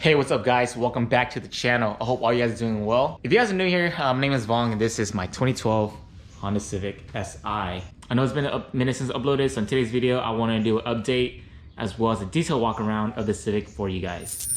Hey, what's up guys? Welcome back to the channel. I hope all you guys are doing well. If you guys are new here, my name is Vong and this is my 2012 Honda Civic Si. I know it's been a minute since I uploaded, so in today's video, I want to do an update as well as a detailed walk around of the Civic for you guys.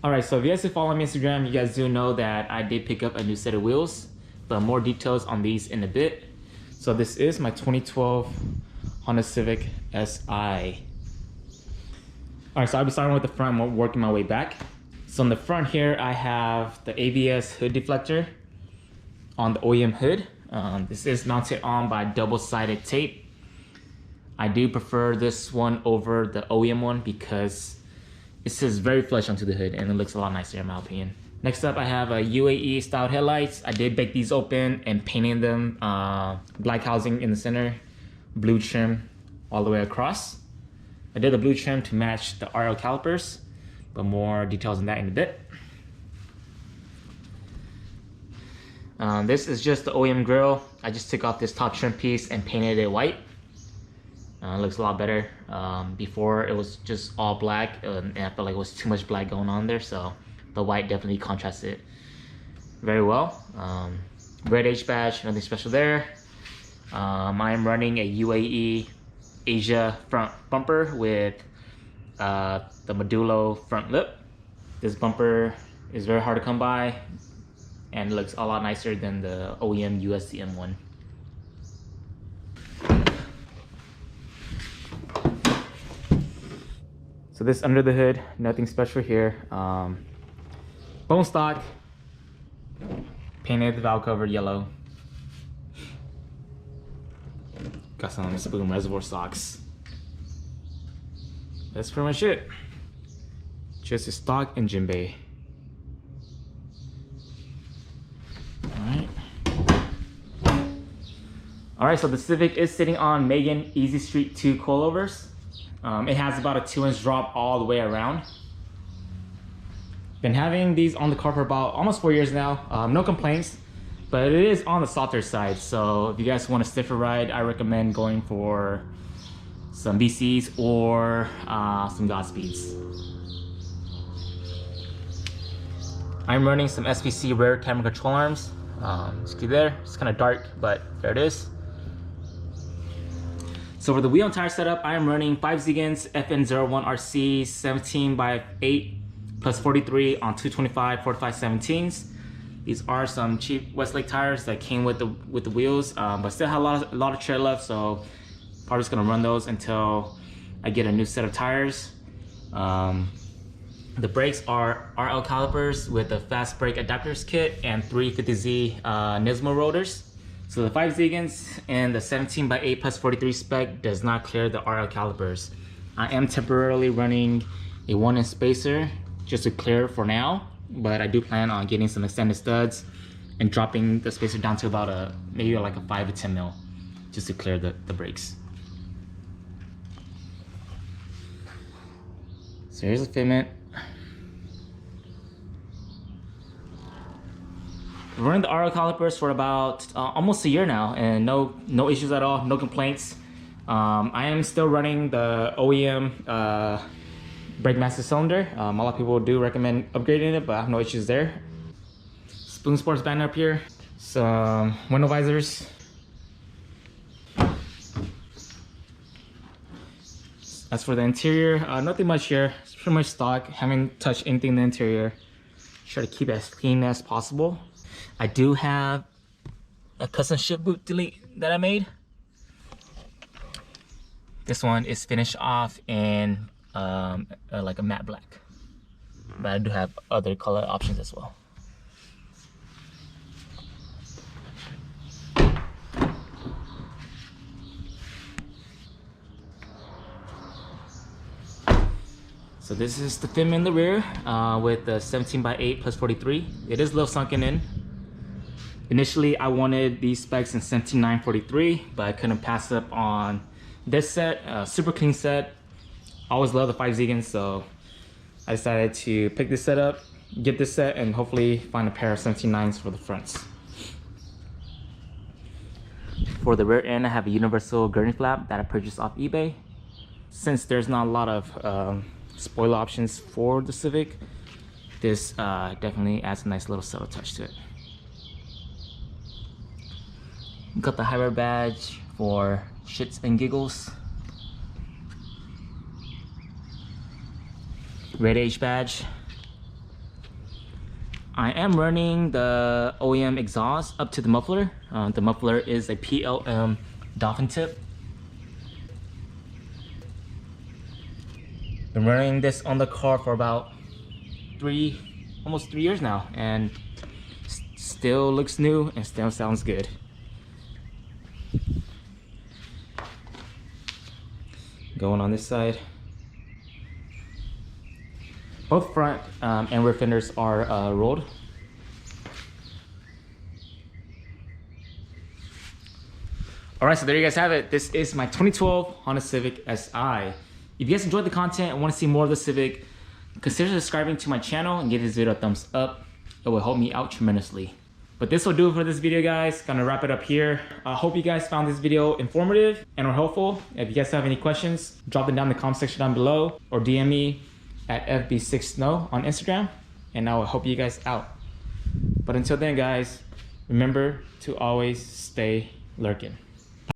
Alright, so if you guys follow me on Instagram, you guys do know that I did pick up a new set of wheels. But more details on these in a bit. So this is my 2012 Honda Civic Si. Alright, so I'll be starting with the front and working my way back. So in the front here, I have the ABS hood deflector on the OEM hood. This is mounted on by double-sided tape. I do prefer this one over the OEM one because it sits very flush onto the hood and it looks a lot nicer in my opinion. Next up, I have a UAE style headlights. I did bake these open and painted them black housing in the center, blue trim all the way across. I did the blue trim to match the RL calipers, but more details on that in a bit. This is just the OEM grille. I just took off this top trim piece and painted it white. It looks a lot better. Before it was just all black and I felt like it was too much black going on there, so the white definitely contrasts it very well. Red H badge, nothing special there. I'm running a UAE Asia front bumper with the Modulo front lip. This bumper is very hard to come by and it looks a lot nicer than the OEM USDM one. So this under the hood, nothing special here. Bone stock, painted the valve cover yellow. Got some spoon reservoir socks. That's pretty much it. Just a stock engine bay. Alright, so the Civic is sitting on Megan Easy Street 2 coilovers. It has about a 2-inch drop all the way around. Been having these on the car for about almost 4 years now. No complaints, but it is on the softer side. So if you guys want a stiffer ride, I recommend going for some BCs or some Godspeeds. I'm running some FB6 rear camera control arms. See there, it's kind of dark, but there it is. So for the wheel and tire setup, I am running 5 Ziegans FN01 RC 17x8 plus 43 on 225 45 17s. These are some cheap Westlake tires that came with the wheels, but still have a lot of tread left, so probably just gonna run those until I get a new set of tires. The brakes are RL calipers with the fast brake adapters kit and 350Z Nismo rotors. So the 5 Ziegans and the 17x8 plus 43 spec does not clear the RL calipers. I am temporarily running a 1-inch spacer just to clear for now, but I do plan on getting some extended studs and dropping the spacer down to about maybe like a 5 to 10 mil just to clear the brakes. So here's the fitment. Running the RL calipers for about almost a year now and no issues at all, no complaints. I am still running the OEM brake master cylinder. A lot of people do recommend upgrading it, but I have no issues there. Spoon Sports band up here, some window visors. As for the interior, nothing much here. It's pretty much stock. Haven't touched anything in the interior. Try to keep it as clean as possible. I do have a custom ship boot delete that I made. This one is finished off in like a matte black, but I do have other color options as well. So this is the fitment in the rear with the 17x8 plus 43. It is a little sunken in. Initially, I wanted these specs in 17x943, but I couldn't pass up on this set. Super clean set. I always love the 5 Ziegans, so I decided to pick this set up, get this set, and hopefully find a pair of 17.9s for the fronts. For the rear end, I have a universal gurney flap that I purchased off eBay. Since there's not a lot of spoiler options for the Civic, this definitely adds a nice little subtle touch to it. Got the hybrid badge for shits and giggles. Red H badge. I am running the OEM exhaust up to the muffler. The muffler is a PLM dolphin tip. Been running this on the car for about almost 3 years now, and still looks new and still sounds good. Going on this side. Both front and rear fenders are rolled. All right, so there you guys have it. This is my 2012 Honda Civic Si. If you guys enjoyed the content and want to see more of the Civic, consider subscribing to my channel and give this video a thumbs up. It will help me out tremendously. But this will do it for this video, guys. Gonna wrap it up here. I hope you guys found this video informative and or helpful. If you guys have any questions, drop them down in the comment section down below or DM me at FB6 on Instagram, and I will help you guys out. But until then, guys, remember to always stay lurking.